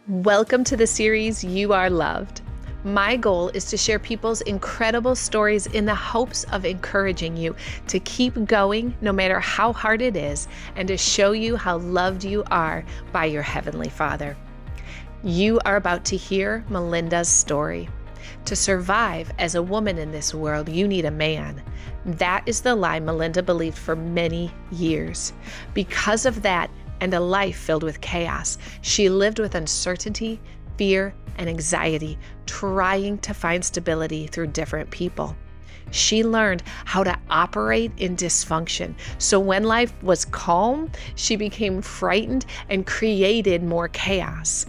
Welcome to the series You Are Loved. My goal is to share people's incredible stories in the hopes of encouraging you to keep going no matter how hard it is and to show you how loved you are by your Heavenly Father. You are about to hear Melinda's story. To survive as a woman in this world, you need a man. That is the lie Melinda believed for many years. Because of that, and a life filled with chaos, she lived with uncertainty, fear, and anxiety, trying to find stability through different people. She learned how to operate in dysfunction. So when life was calm, she became frightened and created more chaos.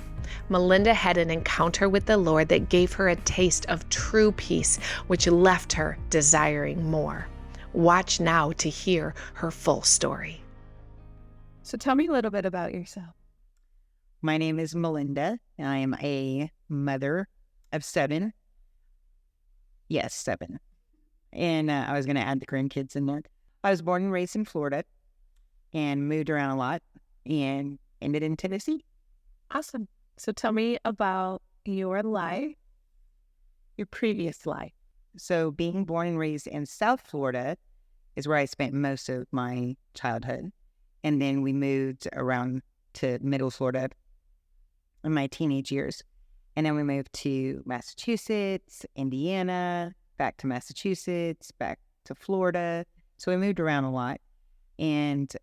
Melinda had an encounter with the Lord that gave her a taste of true peace, which left her desiring more. Watch now to hear her full story. So tell me a little bit about yourself. My name is Melinda, and I am a mother of 7. Yes, 7. And I was going to add the grandkids in there. I was born and raised in Florida and moved around a lot and ended in Tennessee. Awesome. So tell me about your life, your previous life. So being born and raised in South Florida is where I spent most of my childhood. And then we moved around to Middle Florida in my teenage years. And then we moved to Massachusetts, Indiana, back to Massachusetts, back to Florida. So we moved around a lot. And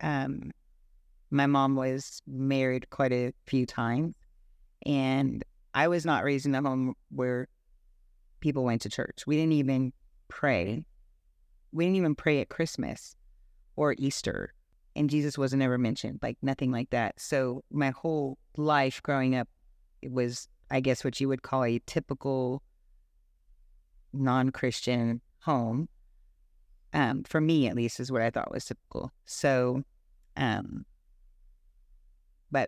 my mom was married quite a few times. And I was not raised in a home where people went to church. We didn't even pray. We didn't even pray at Christmas or Easter. And Jesus wasn't ever mentioned, like nothing like that. So my whole life growing up, it was, I guess, what you would call a typical non-Christian home. For me, at least, is what I thought was typical. So, but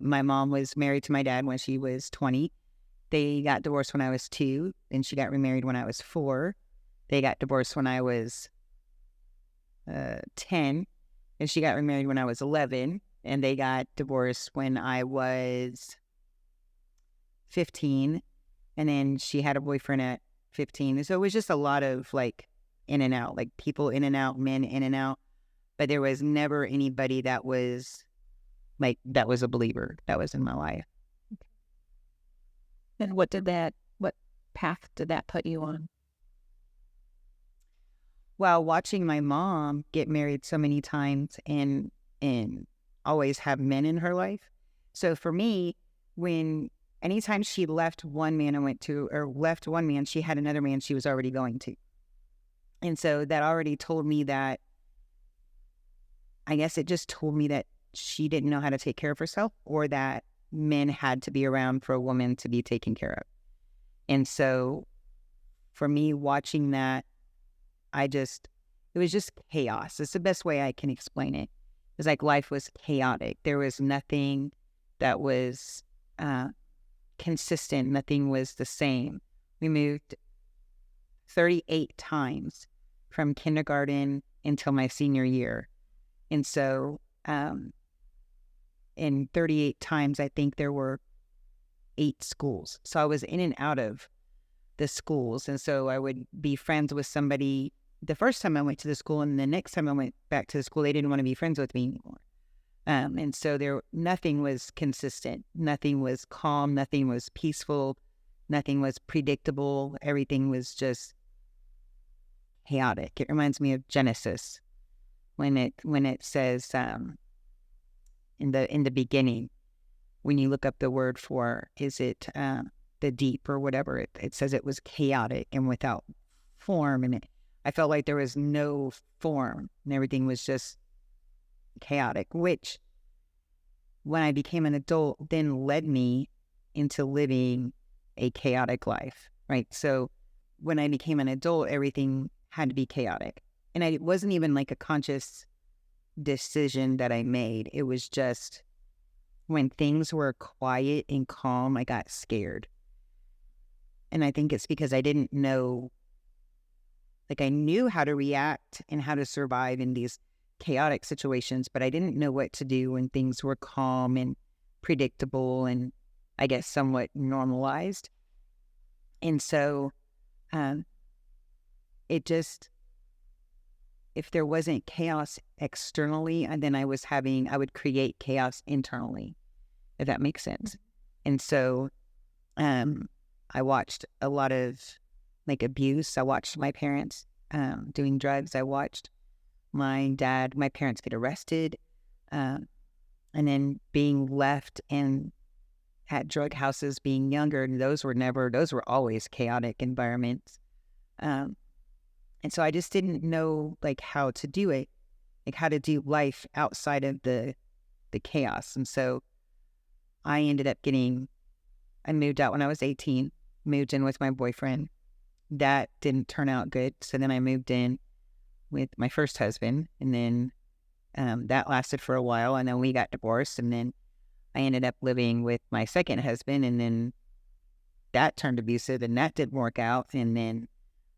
my mom was married to my dad when she was 20. They got divorced when I was 2, and she got remarried when I was 4. They got divorced when I was 10. And she got remarried when I was 11, and they got divorced when I was 15, and then she had a boyfriend at 15. And so it was just a lot of like in and out, like people in and out, men in and out. But there was never anybody that was a believer that was in my life. And what path did that put you on? Well, watching my mom get married so many times and always have men in her life. So for me, anytime she left one man left one man, she had another man she was already going to. And so that already told me that, I guess it just told me that she didn't know how to take care of herself, or that men had to be around for a woman to be taken care of. And so for me, watching that, it was just chaos. It's the best way I can explain it. It's like life was chaotic. There was nothing that was consistent. Nothing was the same. We moved 38 times from kindergarten until my senior year. And so in 38 times, I think there were 8 schools. So I was in and out of the schools. And so I would be friends with somebody the first time I went to the school, and the next time I went back to the school, they didn't want to be friends with me anymore. And so nothing was consistent. Nothing was calm. Nothing was peaceful. Nothing was predictable. Everything was just chaotic. It reminds me of Genesis when it says in the beginning, when you look up the word for, is it the deep or whatever, it says it was chaotic and without form, and I felt like there was no form and everything was just chaotic, which when I became an adult then led me into living a chaotic life, right? So when I became an adult, everything had to be chaotic. And it wasn't even like a conscious decision that I made. It was just when things were quiet and calm, I got scared. And I think it's because I didn't know, like I knew how to react and how to survive in these chaotic situations, but I didn't know what to do when things were calm and predictable and I guess, somewhat normalized. And so it just, if there wasn't chaos externally, and then I would create chaos internally, if that makes sense. And so I watched a lot of like abuse. I watched my parents doing drugs. I watched my parents get arrested, and then being left in at drug houses being younger. Those were always chaotic environments. And so I just didn't know like how to do it, like how to do life outside of the chaos. And so I moved out when I was 18, moved in with my boyfriend. That didn't turn out good. So then I moved in with my first husband, and then that lasted for a while, and then we got divorced, and then I ended up living with my second husband, and then that turned abusive, and that didn't work out, and then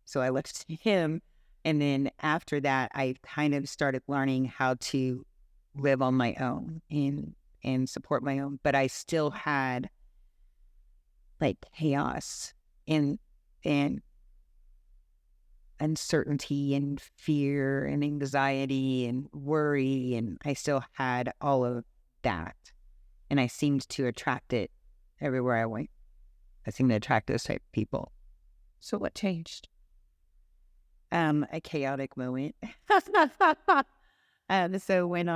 so I left him, and then after that, I kind of started learning how to live on my own and support my own, but I still had like chaos and uncertainty and fear and anxiety and worry, and I still had all of that, and I seemed to attract it everywhere I went. I seemed to attract those type of people. So what changed? A chaotic moment. So when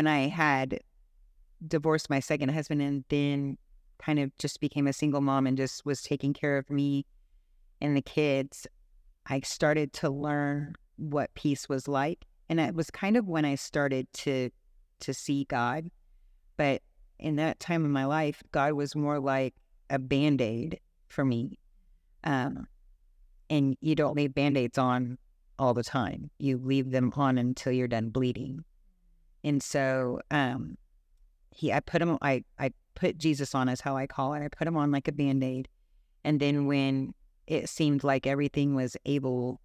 I had divorced my second husband and then kind of just became a single mom and just was taking care of me and the kids, I started to learn what peace was like. And it was kind of when I started to see God. But in that time of my life, God was more like a Band-Aid for me. And you don't leave Band-Aids on all the time. You leave them on until you're done bleeding. And so I put Jesus on, is how I call it. I put him on like a Band-Aid. And then when it seemed like everything was able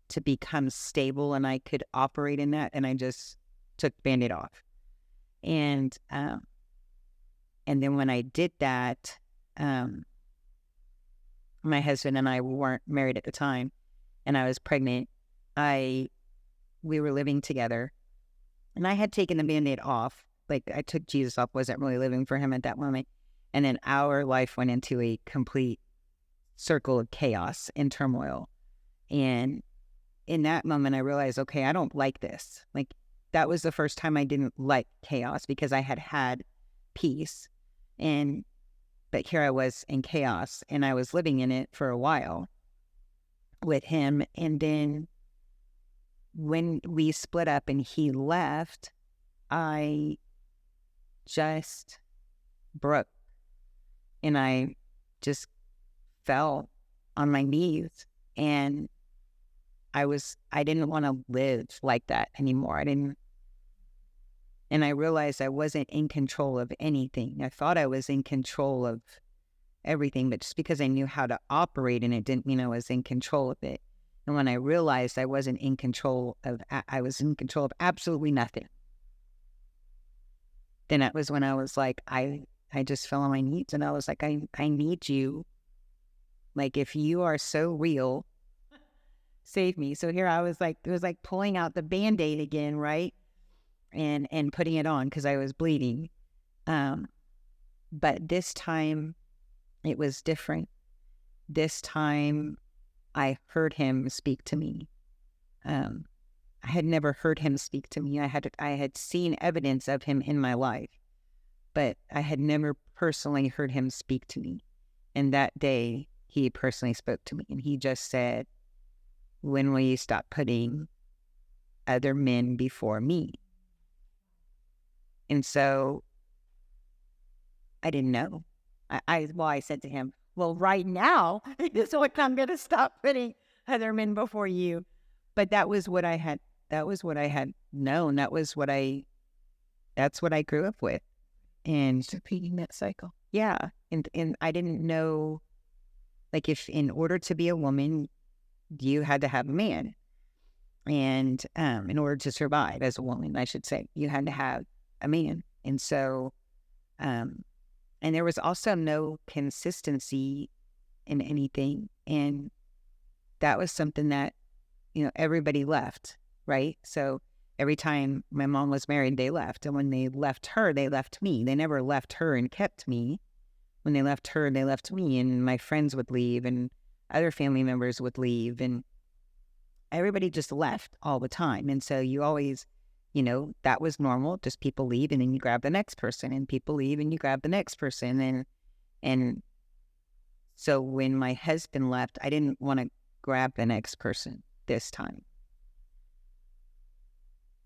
to become stable and I could operate in that, and I just took the Band-Aid off. And then when I did that, my husband and I weren't married at the time, and I was pregnant. We were living together, and I had taken the Band-Aid off. Like, I took Jesus off, wasn't really living for him at that moment. And then our life went into a complete circle of chaos and turmoil. And in that moment, I realized, okay, I don't like this. Like, that was the first time I didn't like chaos, because I had peace. But here I was in chaos, and I was living in it for a while with him. And then when we split up and he left, I just broke, and I just fell on my knees, and I didn't want to live like that anymore. And I realized I wasn't in control of anything. I thought I was in control of everything, but just because I knew how to operate in it didn't mean I was in control of it. And when I realized I was in control of absolutely nothing, then that was when I was like, I just fell on my knees, and I was like, I need you. Like, if you are so real, save me. So here I was like, it was like pulling out the Band-Aid again, right? And putting it on because I was bleeding. But this time it was different. This time I heard him speak to me. I had never heard him speak to me. I had seen evidence of him in my life, but I had never personally heard him speak to me. And that day he personally spoke to me, and he just said, "When will you stop putting other men before me?" And so I didn't know. I said to him, "Well, right now, this is what I'm going to stop putting other men before you." But that was what I had known. That's what I grew up with. And Just repeating that cycle. yeah. And I didn't know, like, if in order to be a woman, you had to have a man. And in order to survive as a woman, I should say, you had to have a man. And so, and there was also no consistency in anything. And that was something that, everybody left, right? So every time my mom was married, they left. And when they left her, they left me. They never left her and kept me. When they left her, they left me, and my friends would leave and other family members would leave, and everybody just left all the time. And so you always, that was normal. Just people leave and then you grab the next person, and people leave and you grab the next person. And so when my husband left, I didn't want to grab the next person this time.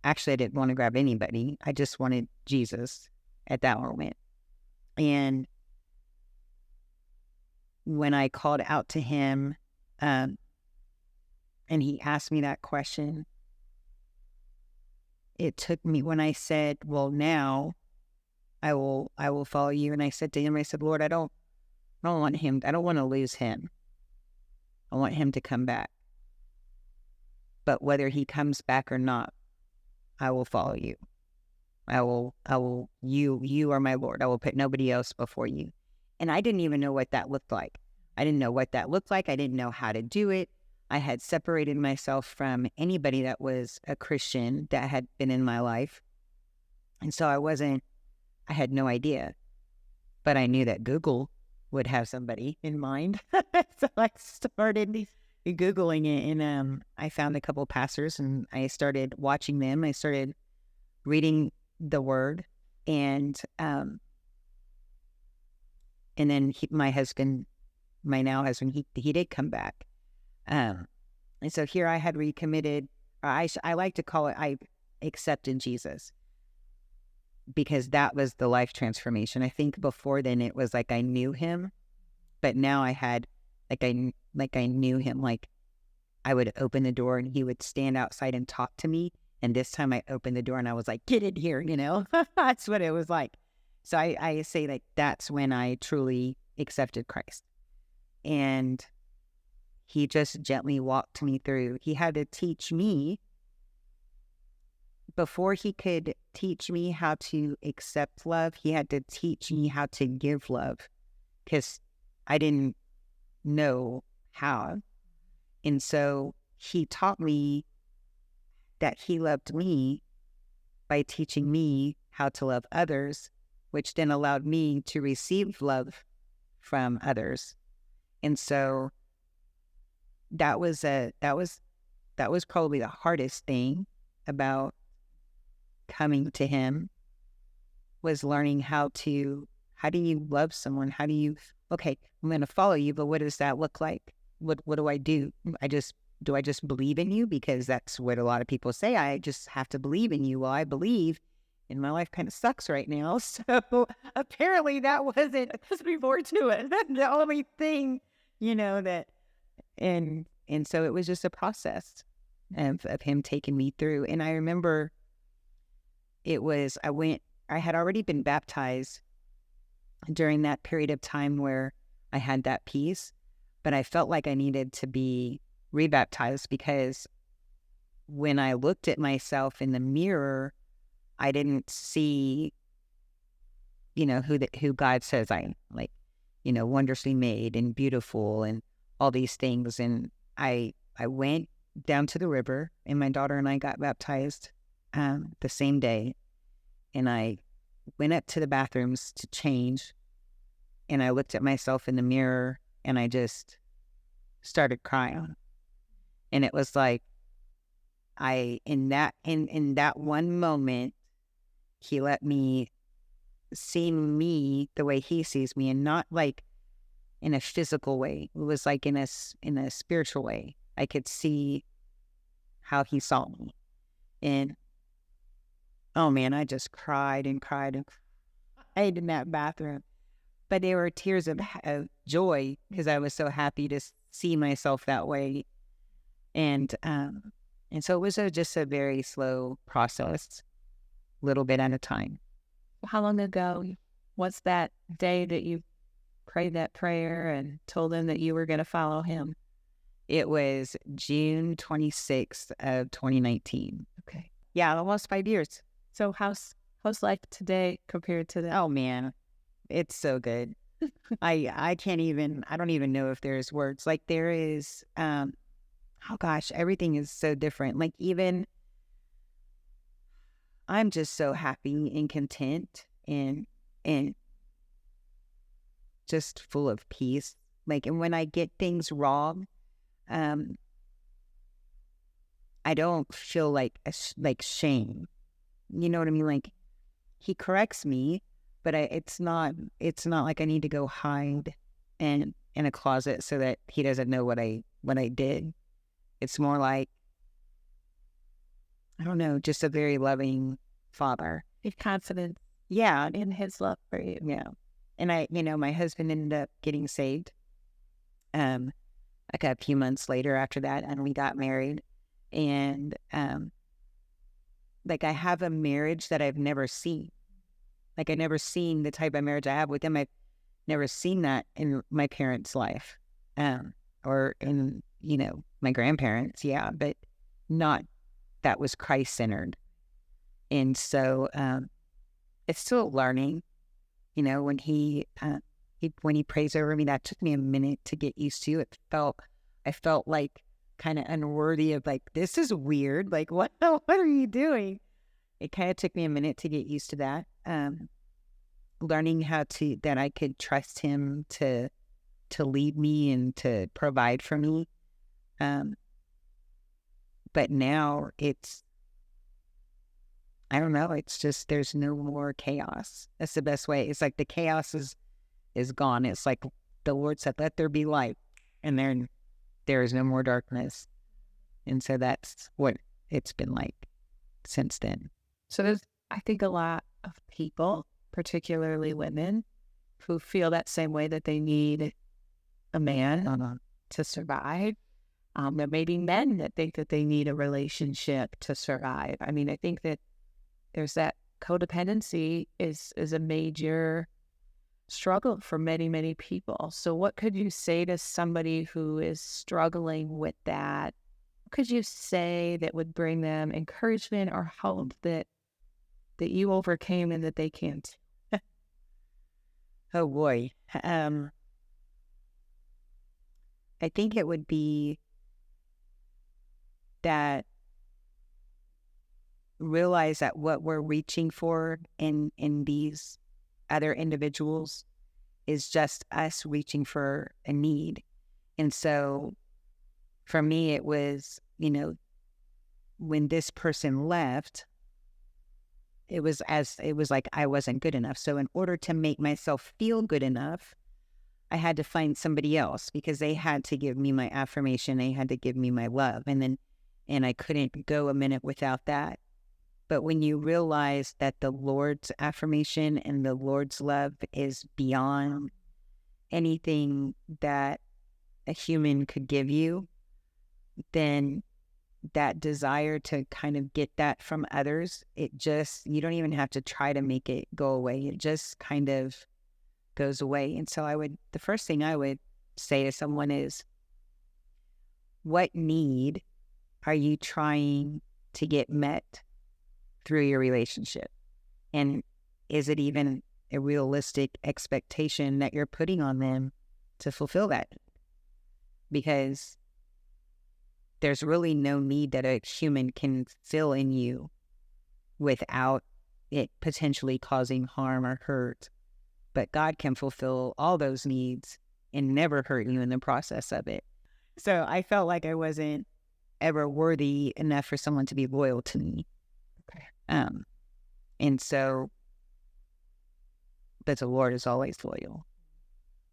Actually, I didn't want to grab anybody. I just wanted Jesus at that moment. And when I called out to him, and he asked me that question, it took me, when I said, well, now I will follow you. And I said to him, I said, Lord, I don't want him. I don't want to lose him. I want him to come back. But whether he comes back or not, I will follow you. You are my Lord. I will put nobody else before you. And I didn't even know what that looked like. I didn't know what that looked like. I didn't know how to do it. I had separated myself from anybody that was a Christian that had been in my life. And so I had no idea. But I knew that Google would have somebody in mind. So I started Googling it, and I found a couple pastors, and I started watching them. I started reading the word, and then my husband, my now husband, he did come back. And so here I had recommitted, or I like to call it, I accepted Jesus, because that was the life transformation. I think before then it was like I knew him, but now I had, I knew him. Like, I would open the door and he would stand outside and talk to me. And this time I opened the door and I was like, get in here, That's what it was like. So I say like that's when I truly accepted Christ. And he just gently walked me through. He had to teach me, before he could teach me how to accept love, he had to teach me how to give love, because I didn't know how. And so he taught me that he loved me by teaching me how to love others, which then allowed me to receive love from others. And so that was probably the hardest thing about coming to him, was learning how do you love someone? Okay, I'm going to follow you, but what does that look like? What do I do? Do I just believe in you? Because that's what a lot of people say. I just have to believe in you. Well, I believe, and my life kind of sucks right now. So apparently that wasn't, there's more to it. That's the only thing, that, and so it was just a process of him taking me through. And I remember I had already been baptized during that period of time where I had that peace, but I felt like I needed to be rebaptized, because when I looked at myself in the mirror, I didn't see, who God says I am, like, wondrously made and beautiful and all these things. And I went down to the river, and my daughter and I got baptized the same day. And I went up to the bathrooms to change, and I looked at myself in the mirror, and I just started crying. And it was like, in that one moment, he let me see me the way he sees me, and not like in a physical way. It was like in a spiritual way. I could see how he saw me. And oh man, I just cried and cried and cried in that bathroom. But they were tears of joy, because I was so happy to see myself that way. And so it was just a very slow process, little bit at a time. How long ago was that day that you prayed that prayer and told him that you were going to follow him? It was June 26th of 2019. Okay. Yeah, almost 5 years. So how How's life today compared to that? Oh man, it's so good. I can't even, I don't even know if there's words. Like there is, oh gosh, everything is so different. Like even I'm just so happy and content and just full of peace. Like, and when I get things wrong, um, I don't feel like like shame. You know what I mean? Like he corrects me, but it's not like I need to go hide in a closet so that he doesn't know what I did. It's more like, I don't know, just a very loving father. Be confident Yeah, in his love for you. yeah. And my husband ended up getting saved. Like a few months later after that, and we got married. And like I have a marriage that I've never seen. Like I never seen the type of marriage I have with him. I've never seen that in my parents' life, or in my grandparents. Yeah, but not that was Christ centered. And so it's still learning. When when he prays over me, that took me a minute to get used to. I felt like kind of unworthy of like, this is weird. Like, what are you doing? It kind of took me a minute to get used to that. Learning that I could trust him to lead me and to provide for me. But now I don't know, it's just, there's no more chaos. That's the best way. It's like the chaos is gone. It's like the Lord said, let there be light. And then there is no more darkness. And so that's what it's been like since then. So there's, I think, a lot of people, particularly women, who feel that same way, that they need a man to survive. There may be men that think that they need a relationship to survive. I mean, I think that there's that codependency is a major struggle for many, many people. So what could you say to somebody who is struggling with that? What could you say that would bring them encouragement or hope that you overcame and that they can't? Oh boy. I think it would be that realize that what we're reaching for in these other individuals is just us reaching for a need. And so for me, it was, when this person left, it was like I wasn't good enough. So in order to make myself feel good enough, I had to find somebody else, because they had to give me my affirmation. They had to give me my love. And I couldn't go a minute without that. But when you realize that the Lord's affirmation and the Lord's love is beyond anything that a human could give you, then that desire to kind of get that from others, you don't even have to try to make it go away. It just kind of goes away. And so the first thing I would say to someone is, what need are you trying to get met through your relationship? And is it even a realistic expectation that you're putting on them to fulfill that? Because there's really no need that a human can fill in you without it potentially causing harm or hurt. But God can fulfill all those needs and never hurt you in the process of it. So I felt like I wasn't ever worthy enough for someone to be loyal to me. Okay. And so, but the Lord is always loyal,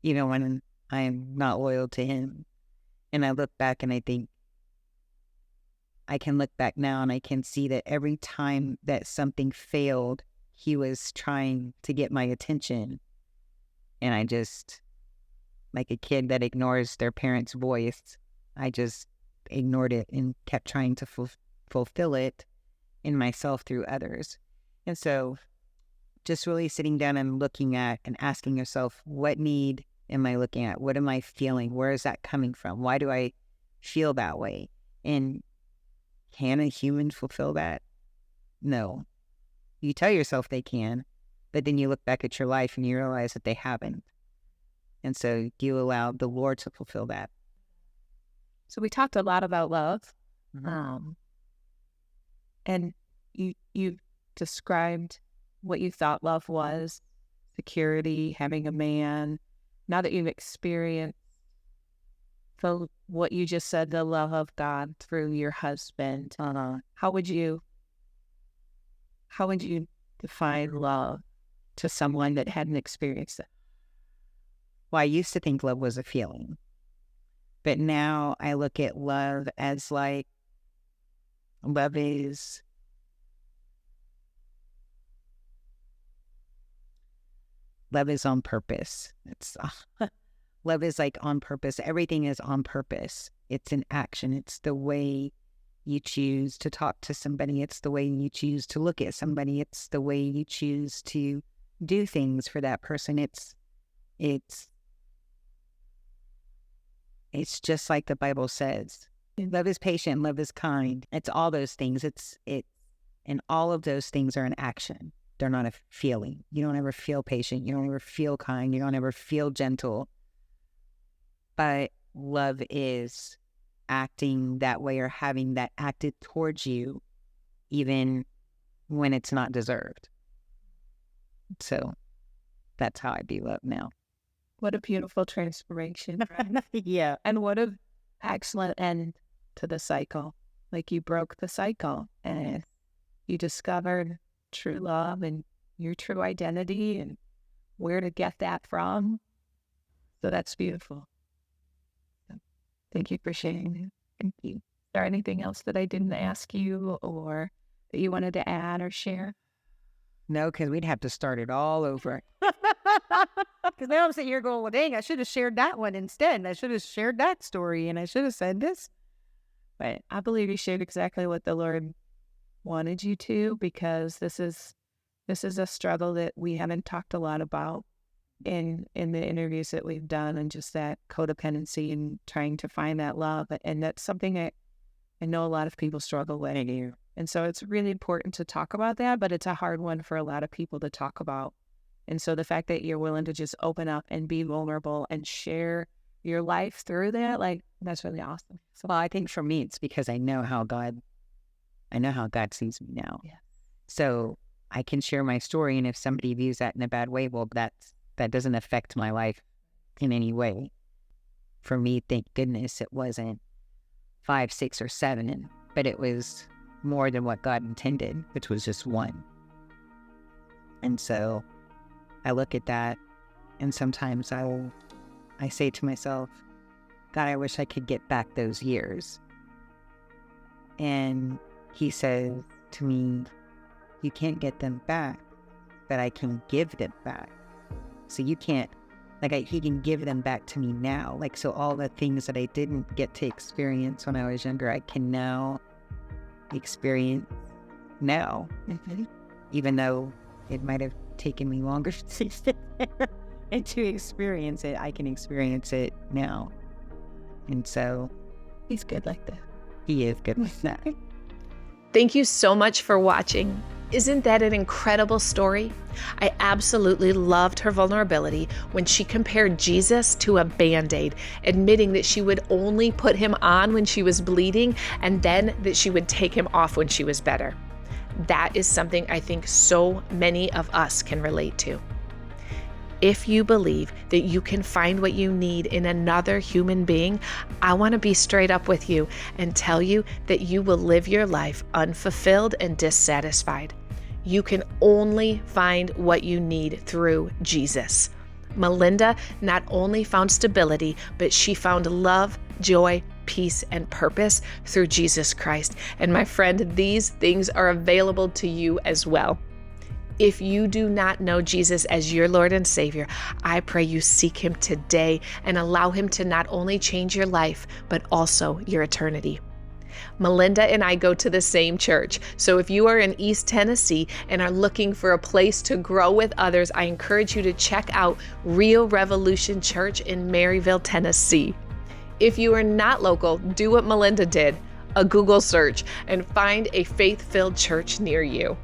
even when I'm not loyal to him. And I look back and I think, I can look back now and I can see that every time that something failed, he was trying to get my attention. And I just, like a kid that ignores their parents' voice, I just ignored it and kept trying to fulfill it in myself through others. And so just really sitting down and looking at and asking yourself, what need am I looking at? What am I feeling? Where is that coming from? Why do I feel that way? And can a human fulfill that? No. You tell yourself they can, but then you look back at your life and you realize that they haven't. And so you allow the Lord to fulfill that. So we talked a lot about love. Mm-hmm. And you described what you thought love was, security, having a man. Now that you've experienced what you just said, the love of God through your husband, how would you define love to someone that hadn't experienced it? Well, I used to think love was a feeling, but now I look at love as like, love is on purpose. It's love is like on purpose. Everything is on purpose. It's an action. It's the way you choose to talk to somebody. It's the way you choose to look at somebody. It's the way you choose to do things for that person. It's just like the Bible says. Love is patient. Love is kind. It's all those things. And all of those things are an action. They're not a feeling. You don't ever feel patient. You don't ever feel kind. You don't ever feel gentle. But love is acting that way or having that acted towards you, even when it's not deserved. So that's how I view love now. What a beautiful transformation. Right? Yeah. And what an excellent end to the cycle. Like you broke the cycle and you discovered true love and your true identity and where to get that from. So that's beautiful. So thank you for sharing. Thank you. Is there anything else that I didn't ask you or that you wanted to add or share? No, because we'd have to start it all over. Because now I'm sitting here going, well, dang, I should have shared that one instead. I should have shared that story and I should have said this. But I believe you shared exactly what the Lord wanted you to, because this is a struggle that we haven't talked a lot about in the interviews that we've done, and just that codependency and trying to find that love. And that's something that I know a lot of people struggle with. And so it's really important to talk about that, but it's a hard one for a lot of people to talk about. And so the fact that you're willing to just open up and be vulnerable and share your life through that, like, that's really awesome. So, well, I think for me, it's because I know how God sees me now. Yeah. So I can share my story, and if somebody views that in a bad way, well, that doesn't affect my life in any way. For me, thank goodness it wasn't 5, 6, or 7, but it was more than what God intended, which was just 1. And so I look at that, and sometimes I say to myself, God, I wish I could get back those years. And He says to me, you can't get them back, but I can give them back. So you can't, He can give them back to me now. Like, so all the things that I didn't get to experience when I was younger, I can now experience now. Mm-hmm. Even though it might have taken me longer and to experience it, I can experience it now. And so He's good like that. He is good like that. Thank you so much for watching. Isn't that an incredible story? I absolutely loved her vulnerability when she compared Jesus to a Band-Aid, admitting that she would only put him on when she was bleeding and then that she would take him off when she was better. That is something I think so many of us can relate to. If you believe that you can find what you need in another human being, I want to be straight up with you and tell you that you will live your life unfulfilled and dissatisfied. You can only find what you need through Jesus. Melinda not only found stability, but she found love, joy, peace, and purpose through Jesus Christ. And my friend, these things are available to you as well. If you do not know Jesus as your Lord and Savior, I pray you seek him today and allow him to not only change your life, but also your eternity. Melinda and I go to the same church, so if you are in East Tennessee and are looking for a place to grow with others, I encourage you to check out Real Revolution Church in Maryville, Tennessee. If you are not local, do what Melinda did, a Google search, and find a faith-filled church near you.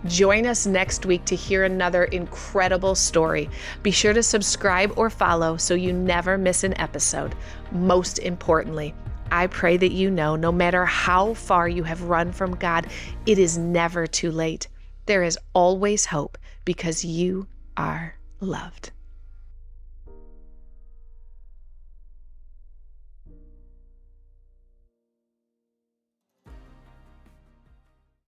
Join us next week to hear another incredible story. Be sure to subscribe or follow so you never miss an episode. Most importantly, I pray that you know no matter how far you have run from God, it is never too late. There is always hope because you are loved.